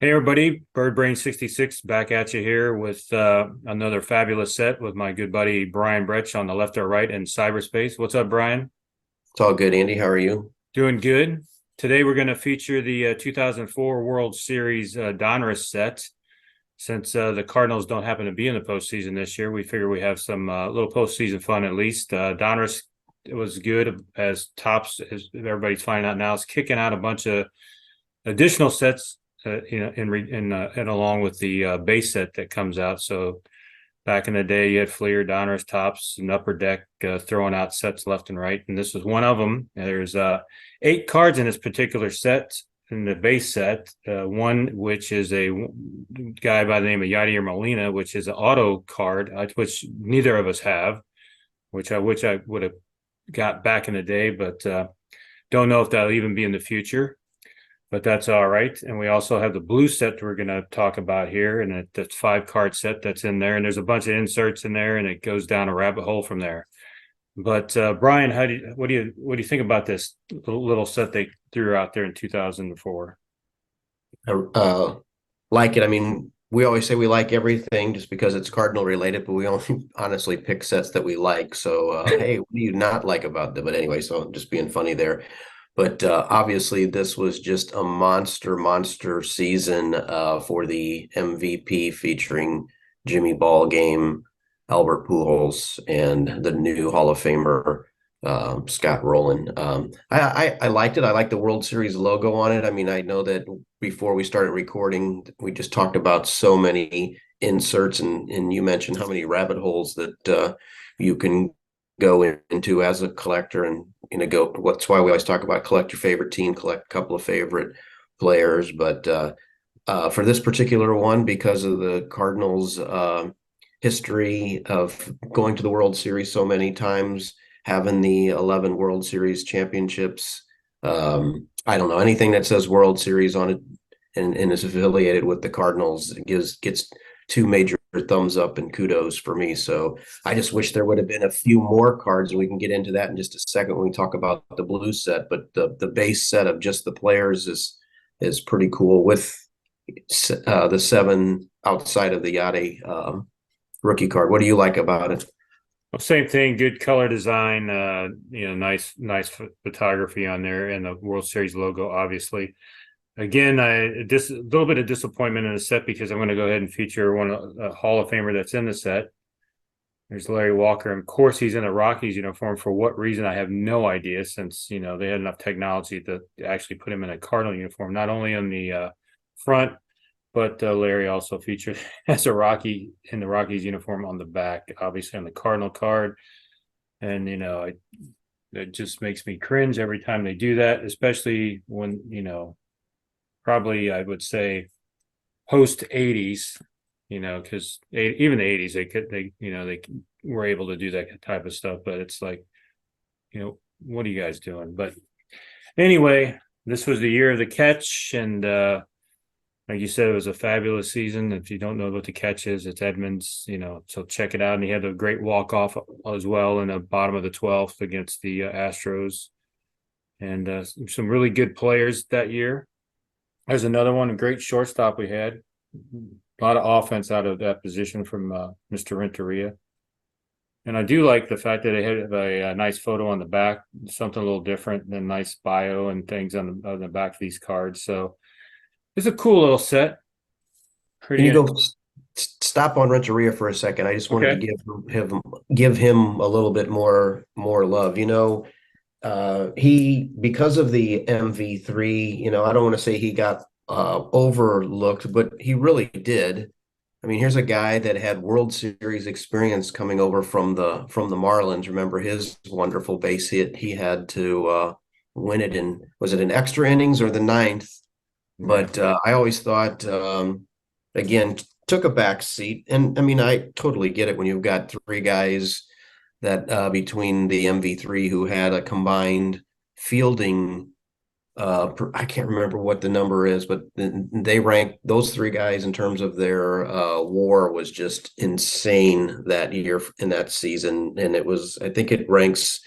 Hey everybody, BirdBrain66 back at you here with another fabulous set with my good buddy Brian Bretsch on the left or right in cyberspace. What's up, Brian? It's all good, Andy. How are you? Doing good. Today we're going to feature the 2004 World Series Donruss set. Since the Cardinals don't happen to be in the postseason this year, we figure we have some little postseason fun at least. Donruss was good as tops, as everybody's finding out now, is kicking out a bunch of additional sets, and along with the base set that comes out. So back in the day, you had Fleer, Donruss, Tops, and Upper Deck throwing out sets left and right, and this was one of them. There's 8 cards in this particular set. In the base set, one which is a guy by the name of Yadier Molina, which is an auto card, which neither of us have, which I would have got back in the day, but don't know if that'll even be in the future, but that's all right. And we also have the blue set that we're going to talk about here, and that's 5 card set that's in there, and there's a bunch of inserts in there, and it goes down a rabbit hole from there. But Brian, what do you think about this little set they threw out there in 2004? Uh, like it. I mean, we always say we like everything just because it's Cardinal related, but we only honestly pick sets that we like. So, hey, what do you not like about them? But anyway, so I'm just being funny there. But obviously, this was just a monster season for the MVP featuring Jimmy Ballgame, Albert Pujols, and the new Hall of Famer Scott Rowland. I liked it. I like the World Series logo on it. I mean, I know that before we started recording, we just talked about so many inserts, and you mentioned how many rabbit holes that you can go into as a collector, and go. What's why we always talk about collect your favorite team, collect a couple of favorite players. But for this particular one, because of the Cardinals' history of going to the World Series so many times, having the 11 World Series championships. I don't know, anything that says World Series on it and is affiliated with the Cardinals gets 2 major thumbs up and kudos for me. So I just wish there would have been a few more cards, and we can get into that in just a second when we talk about the blue set. But the base set of just the players is pretty cool with the 7 outside of the Yachty rookie card. What do you like about it? Well, same thing, good color design, nice photography on there, and the World Series logo, obviously. Again, a little bit of disappointment in the set because I'm going to go ahead and feature a Hall of Famer that's in the set. There's Larry Walker. And of course, he's in a Rockies uniform. For what reason, I have no idea, since they had enough technology to actually put him in a Cardinal uniform, not only on the front, but Larry also featured as a Rocky in the Rockies uniform on the back, obviously on the Cardinal card. And, it just makes me cringe every time they do that, especially when, probably I would say post 80s, because even the 80s, they were able to do that type of stuff. But it's like, what are you guys doing? But anyway, this was the year of the catch. And, like you said, it was a fabulous season. If you don't know what the catch is, it's Edmonds, so check it out. And he had a great walk-off as well in the bottom of the 12th against the Astros. And some really good players that year. There's another one, a great shortstop we had. A lot of offense out of that position from Mr. Renteria. And I do like the fact that they had a nice photo on the back, something a little different than nice bio and things on the back of these cards. So it's a cool little set. Can you Pretty go stop on Renteria for a second? I just wanted to okay. give him a little bit more love. He, because of the MV3, I don't want to say he got overlooked, but he really did. I mean, here's a guy that had World Series experience coming over from the Marlins. Remember his wonderful base hit he had to win it in, was it in extra innings or the ninth? Yeah. But I always thought, again, took a back seat. And I mean, I totally get it when you've got 3 guys that between the MV3 who had a combined fielding, I can't remember what the number is, but they ranked those 3 guys in terms of their WAR was just insane that year in that season. And it was, I think it ranks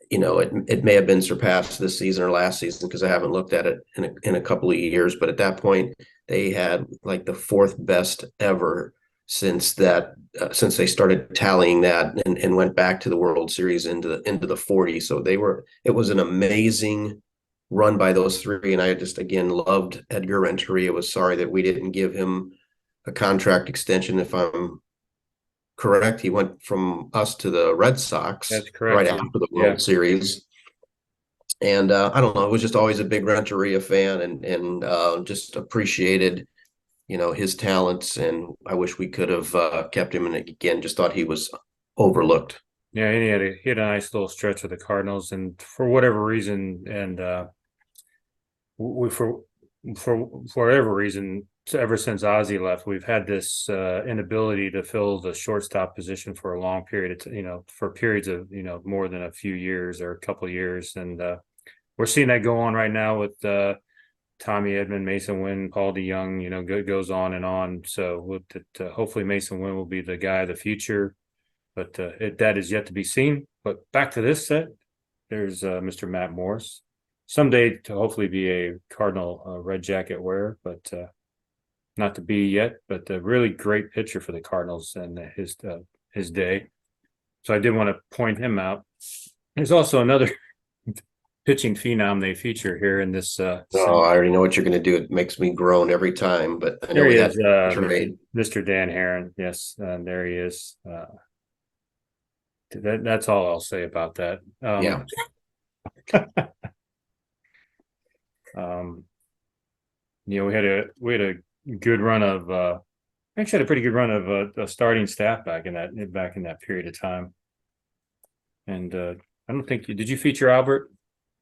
it may have been surpassed this season or last season because I haven't looked at it in a couple of years. But at that point, they had like the fourth best ever since they started tallying that and went back to the World Series into the 40. So it was an amazing run by those three, and I just again loved Edgar Renteria. Was sorry that we didn't give him a contract extension. If I'm correct, he went from us to the Red Sox That's right correct. after the Yeah. World Series. And I don't know, I was just always a big Renteria fan and just appreciated, his talents. And I wish we could have kept him. And again, just thought he was overlooked. Yeah, and he had a nice little stretch with the Cardinals, and for whatever reason, and we for whatever reason, ever since Ozzie left, we've had this inability to fill the shortstop position for a long period of for periods of more than a few years or a couple of years, and we're seeing that go on right now with Tommy Edman, Mason Wynn, Paul DeYoung. Goes on and on. So hopefully Mason Wynn will be the guy of the future, but that is yet to be seen. But back to this set, there's Mr. Matt Morris. Someday to hopefully be a Cardinal red jacket wearer, but not to be yet. But a really great pitcher for the Cardinals and his day. So I did want to point him out. There's also another pitching phenom they feature here in this. I already know what you're going to do. It makes me groan every time, but I know There he we is, had trade. Mr. Dan Heron. Yes, there he is. That's all I'll say about that. Yeah. We had a good run of actually had a pretty good run of starting staff back in that period of time. And I don't think did you feature Albert?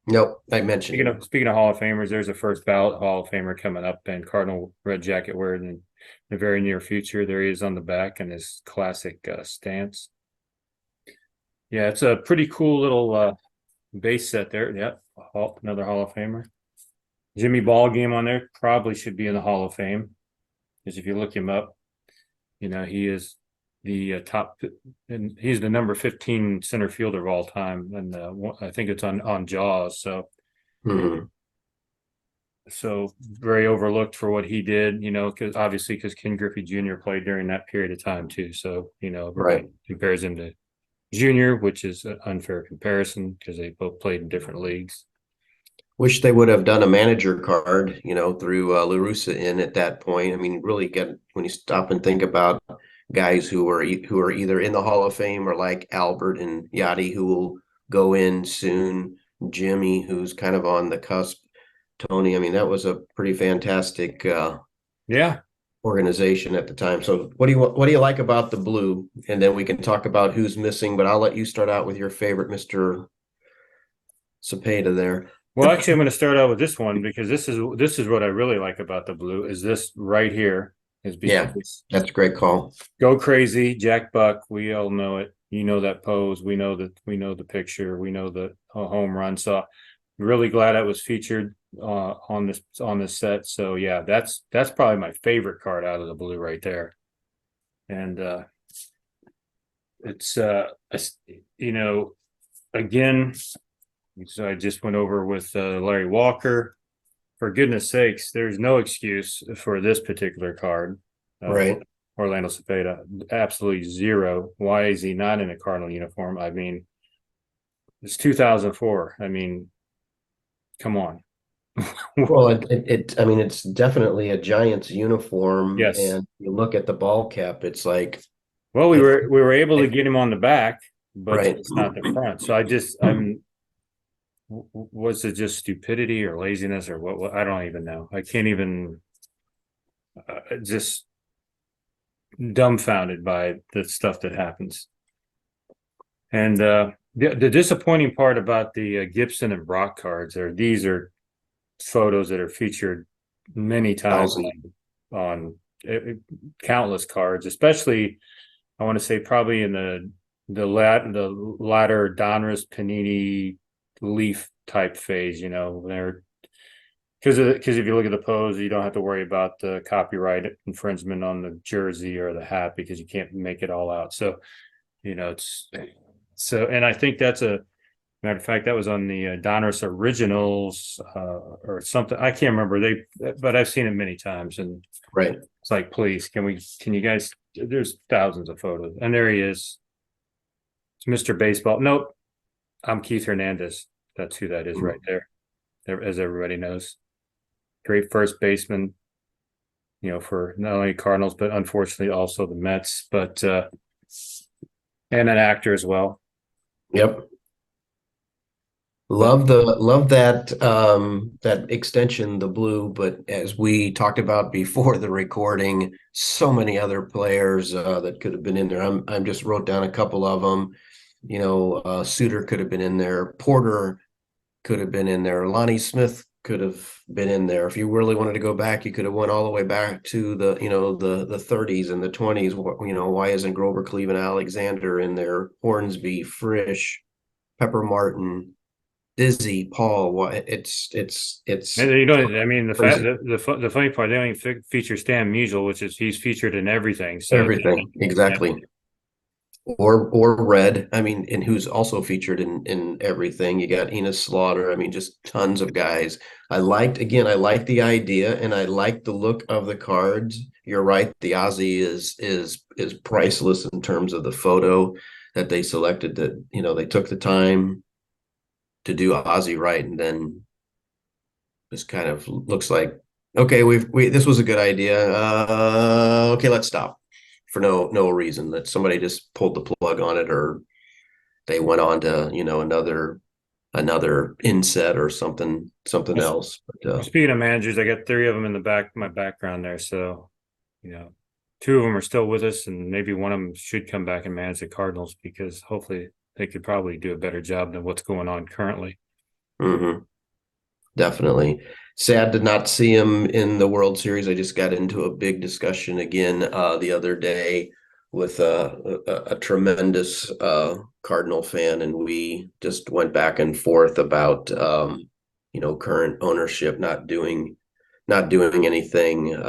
Nope, I mentioned. Speaking of Hall of Famers, there's a first ballot Hall of Famer coming up, and Cardinal red jacket wearer in the very near future. There he is on the back in his classic stance. Yeah, it's a pretty cool little base set there. Yeah, another Hall of Famer. Jimmy Ball game on there probably should be in the Hall of Fame, because if you look him up, he is the top, and he's the number 15 center fielder of all time, and I think it's on Jaws. So, so very overlooked for what he did, because Ken Griffey Jr. played during that period of time too. So everybody compares him to Junior, which is an unfair comparison because they both played in different leagues. Wish they would have done a manager card, through La Russa in at that point. I mean, really when you stop and think about guys who are either in the Hall of Fame or like Albert and Yachty, who will go in soon. Jimmy, who's kind of on the cusp. Tony, I mean, that was a pretty fantastic organization at the time. So what do you like about the blue? And then we can talk about who's missing, but I'll let you start out with your favorite, Mr. Cepeda there. Well, actually, I'm going to start out with this one because this is what I really like about the blue is this right here. That's a great call. Go crazy, Jack Buck. We all know it. You know that pose. We know the picture. We know the home run. So really glad I was featured on this set. So yeah, that's probably my favorite card out of the blue right there. And it's again. So I just went over with Larry Walker. For goodness sakes, there's no excuse for this particular card. Right. Orlando Cepeda, absolutely zero. Why is he not in a Cardinal uniform? I mean, it's 2004. I mean, come on. Well, it's definitely a Giants uniform. Yes. And you look at the ball cap, it's like. Well, we were able to get him on the back, but right. It's not the front. So was it just stupidity or laziness or what? I don't even know. I can't even just dumbfounded by the stuff that happens. And the disappointing part about the Gibson and Brock cards these are photos that are featured many times on countless cards, especially I want to say probably in the latter Donruss Panini leaf type phase, they're because if you look at the pose, you don't have to worry about the copyright infringement on the jersey or the hat because you can't make it all out. So, and I think that's Matter of fact, that was on the Donruss Originals or something. I can't remember. But I've seen it many times, and Right. it's like, please, can you guys? There's thousands of photos, and there he is. It's Mr. Baseball. Nope, I'm Keith Hernandez. That's who that is right there, as everybody knows. Great first baseman, for not only Cardinals, but unfortunately also the Mets, but and an actor as well. Yep. Love that extension, the blue, but as we talked about before the recording, so many other players that could have been in there. I'm just wrote down a couple of them. Suter could have been in there. Porter could have been in there. Lonnie Smith could have been in there. If you really wanted to go back, you could have went all the way back to the 30s and the 20s. Why isn't Grover Cleveland Alexander in there? Hornsby, Frisch, Pepper Martin, Dizzy, Paul. Why it's And you know, I mean, crazy. the funny part, they don't even feature Stan Musial, which is he's featured in everything. So Everything yeah, exactly. Or Red. I mean, and who's also featured in everything. You got Enos Slaughter. I mean, just tons of guys. I liked the idea and I liked the look of the cards. You're right. The Ozzy is priceless in terms of the photo that they selected. That they took the time to do Ozzy right, and then this kind of looks like, okay, we this was a good idea. Okay, let's stop for no reason, that somebody just pulled the plug on it, or they went on to another inset or something else. But speaking of managers, I got three of them in the back my background there. So two of them are still with us, and maybe one of them should come back and manage the Cardinals because hopefully they could probably do a better job than what's going on currently. mm-hmm, definitely. Sad to not see him in the World Series. I just got into a big discussion again the other day with a tremendous Cardinal fan, and we just went back and forth about current ownership not doing anything,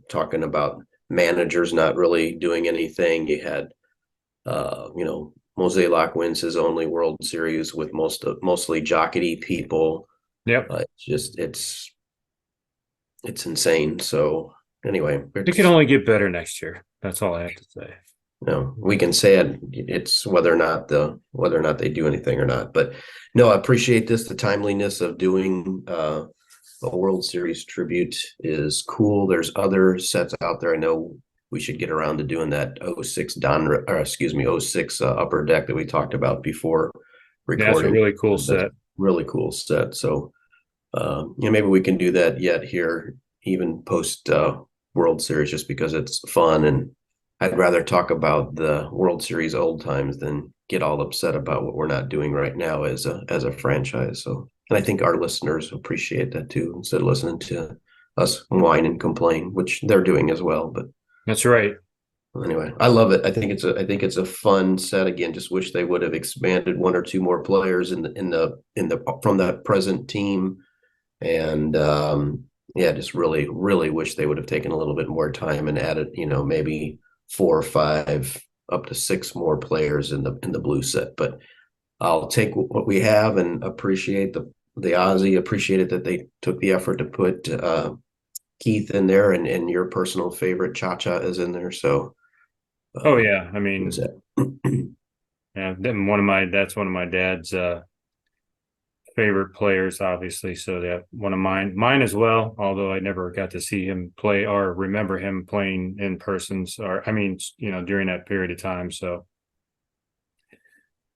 talking about managers not really doing anything. You had Mozeliak wins his only World Series with mostly jockey people. Yep. It's insane. So anyway, It can only get better next year. That's all I have to say. we can say it's whether or not they do anything or not. But no, I appreciate the timeliness of doing a World Series tribute is cool. There's other sets out there. I know we should get around to doing that '06 '06 Upper Deck that we talked about before Yeah, that's a recording. really cool That's set. really cool set. So maybe we can do that yet here, even post World Series, just because it's fun. And I'd rather talk about the World Series old times than get all upset about what we're not doing right now as a franchise. So, and I think our listeners appreciate that too, instead of listening to us whine and complain, which they're doing as well. But That's right. anyway, I love it. I think it's a fun set. Again, just wish they would have expanded one or two more players in the from that present team. And yeah, just really, really wish they would have taken a little bit more time and added, maybe 4 or 5 up to 6 more players in the blue set. But I'll take what we have and appreciate the Aussie. Appreciate it that they took the effort to put Keith in there, and your personal favorite Cha Cha is in there. So Oh yeah. I was mean, that? yeah, that's one of my dad's favorite players, obviously. So that one of mine as well. Although I never got to see him play or remember him playing in person, or I mean, during that period of time. So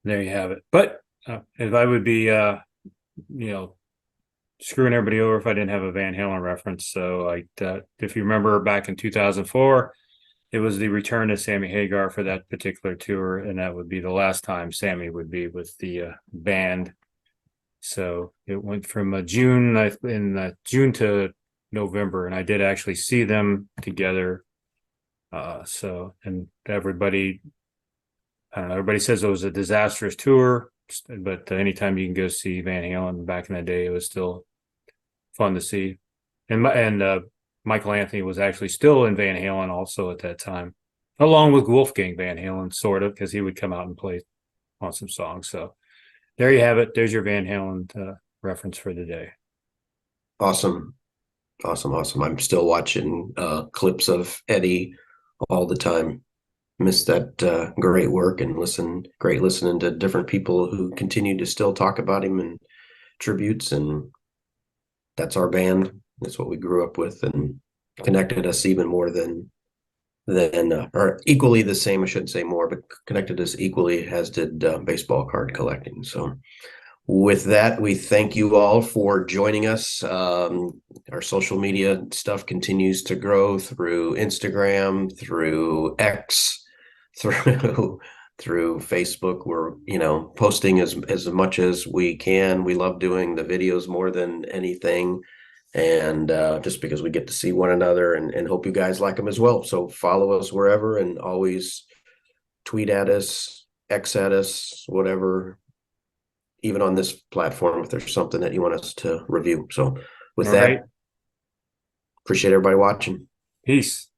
there you have it. But if I would be, screwing everybody over if I didn't have a Van Halen reference. So like, if you remember back in 2004. It was the return of Sammy Hagar for that particular tour, and that would be the last time Sammy would be with the band. So it went from June to November, and I did actually see them together. And everybody, I don't know, everybody says it was a disastrous tour, but anytime you can go see Van Halen back in the day, it was still fun to see. And Michael Anthony was actually still in Van Halen also at that time, along with Wolfgang Van Halen, sort of, because he would come out and play on some songs. So there you have it. There's your Van Halen reference for the day. Awesome. Awesome. Awesome. I'm still watching clips of Eddie all the time. Miss that great work and great listening to different people who continue to still talk about him and tributes. And that's our band. That's what we grew up with and connected us even more than or equally the same. I shouldn't say more, but connected us equally as did baseball card collecting. So with that, we thank you all for joining us. Our social media stuff continues to grow through Instagram, through X, through through Facebook. We're posting as much as we can. We love doing the videos more than anything, and just because we get to see one another and hope you guys like them as well. So follow us wherever and always tweet at us, X at us, whatever, even on this platform if there's something that you want us to review. So with All right. that, appreciate everybody watching. Peace.